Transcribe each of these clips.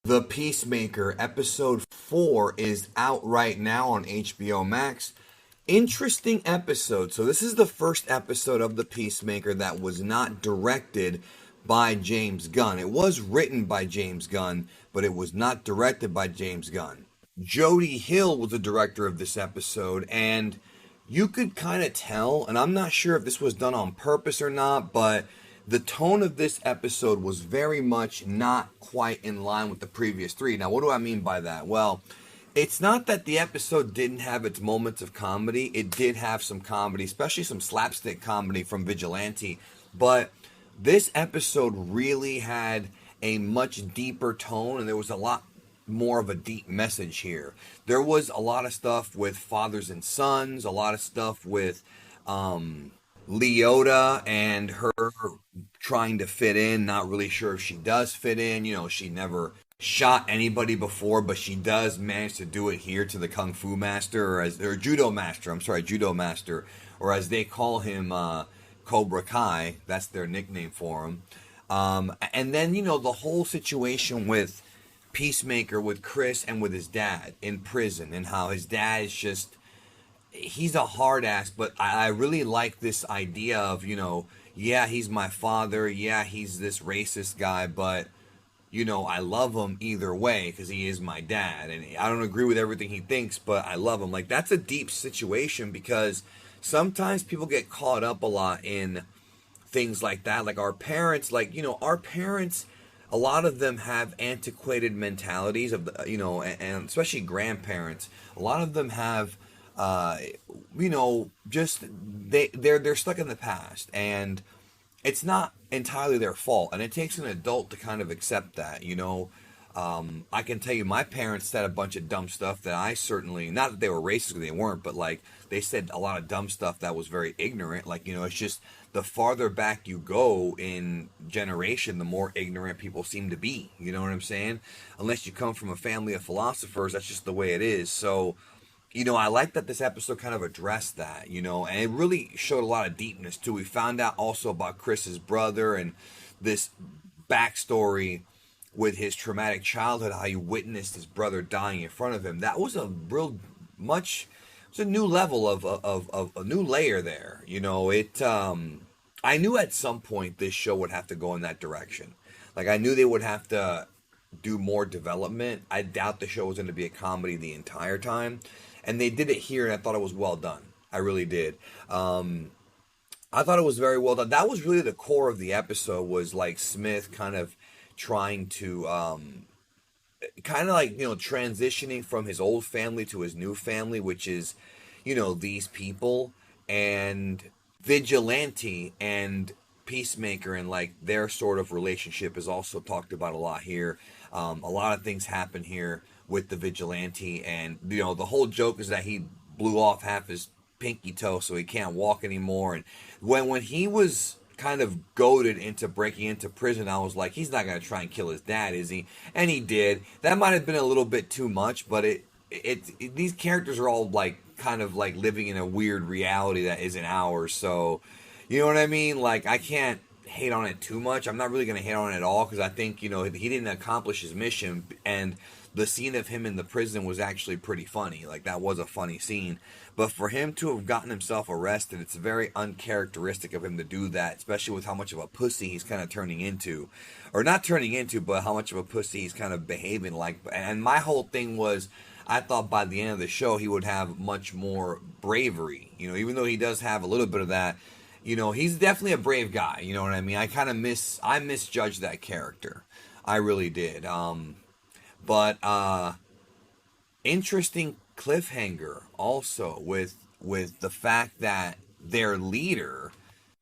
The Peacemaker episode 4 is out right now on HBO Max. Interesting episode. So this is the first episode of The Peacemaker that was not directed by James Gunn. It was written by James Gunn, but it was not directed by James Gunn. Jody Hill was the director of this episode, and you could kind of tell, and I'm not sure if this was done on purpose or not, but the tone of this episode was very much not quite in line with the previous three. Now, what do I mean by that? Well, it's not that the episode didn't have its moments of comedy. It did have some comedy, especially some slapstick comedy from Vigilante. But this episode really had a much deeper tone, and there was a lot more of a deep message here. There was a lot of stuff with fathers and sons, a lot of stuff with Leota and her trying to fit in, not really sure if she does fit in. You know, she never shot anybody before, but she does manage to do it here to the Kung Fu Master, or Judo Master, Judo Master, or as they call him, Cobra Kai. That's their nickname for him. And then, you know, the whole situation with Peacemaker, with Chris, and with his dad in prison, and how his dad is just, he's a hard ass, but I really like this idea of, you know, yeah, he's my father, yeah, he's this racist guy, but, you know, I love him either way because he is my dad, and I don't agree with everything he thinks, but I love him. Like, that's a deep situation, because sometimes people get caught up a lot in things like that. Like our parents, like, you know, our parents, a lot of them have antiquated mentalities of the, you know, and especially grandparents. A lot of them have, you know, just they're stuck in the past, and it's not entirely their fault. And it takes an adult to kind of accept that, you know. I can tell you, my parents said a bunch of dumb stuff that I certainly, not that they were racist, because they weren't, but like they said a lot of dumb stuff that was very ignorant. Like, you know, it's just the farther back you go in generation, the more ignorant people seem to be. You know what I'm saying? Unless you come from a family of philosophers, that's just the way it is. So, you know, I like that this episode kind of addressed that, you know, and it really showed a lot of deepness too. We found out also about Chris's brother and this backstory with his traumatic childhood, how he witnessed his brother dying in front of him. That was a real much, it's a new level of a new layer there. You know, I knew at some point this show would have to go in that direction. Like, I knew they would have to do more development. I doubt the show was going to be a comedy the entire time. And they did it here, and I thought it was well done. I really did. I thought it was very well done. That was really the core of the episode, was like Smith kind of trying to kind of like, you know, transitioning from his old family to his new family, which is, you know, these people, and Vigilante and Peacemaker, and like their sort of relationship is also talked about a lot here. A lot of things happen here with the Vigilante, and, you know, the whole joke is that he blew off half his pinky toe so he can't walk anymore. And when he was kind of goaded into breaking into prison, I was like, he's not going to try and kill his dad, is he? And he did. That might have been a little bit too much, but these characters are all like kind of like living in a weird reality that isn't ours. So, you know what I mean? Like, I can't hate on it too much. I'm not really going to hate on it at all, because I think, you know, he didn't accomplish his mission, and the scene of him in the prison was actually pretty funny. Like, that was a funny scene. But for him to have gotten himself arrested, it's very uncharacteristic of him to do that, especially with how much of a pussy he's kind of turning into. Or not turning into, but how much of a pussy he's kind of behaving like. And my whole thing was, I thought by the end of the show he would have much more bravery. You know, even though he does have a little bit of that, you know, he's definitely a brave guy. You know what I mean? I misjudged that character. I really did. But interesting cliffhanger also with the fact that their leader,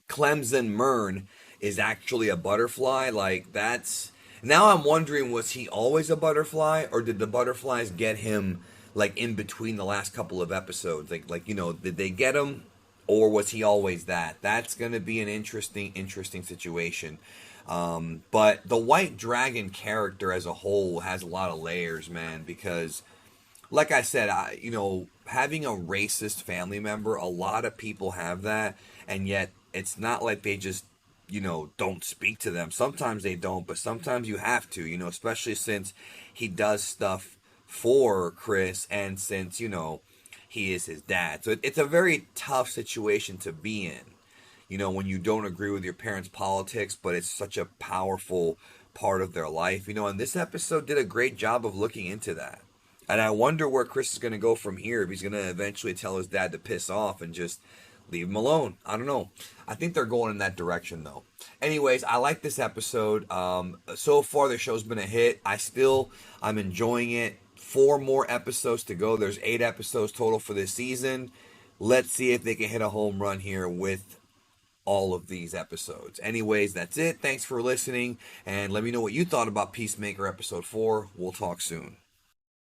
Clemson Mern, is actually a butterfly. Like, that's, now I'm wondering, was he always a butterfly, or did the butterflies get him like in between the last couple of episodes? Like, you know, did they get him, or was he always that? That's going to be an interesting situation. But the White Dragon character as a whole has a lot of layers, man, because, like I said, you know, having a racist family member, a lot of people have that, and yet it's not like they just don't speak to them. Sometimes they don't, but sometimes you have to, especially since he does stuff for Chris and since, he is his dad. So it's a very tough situation to be in, when you don't agree with your parents' politics, but it's such a powerful part of their life, and this episode did a great job of looking into that. And I wonder where Chris is going to go from here, if he's going to eventually tell his dad to piss off and just leave him alone. I don't know. I think they're going in that direction, though. Anyways, I like this episode. So far, the show's been a hit. I'm enjoying it. 4 more episodes to go. There's 8 episodes total for this season. Let's see if they can hit a home run here with all of these episodes. Anyways, that's it. Thanks for listening, and let me know what you thought about Peacemaker episode 4. We'll talk soon.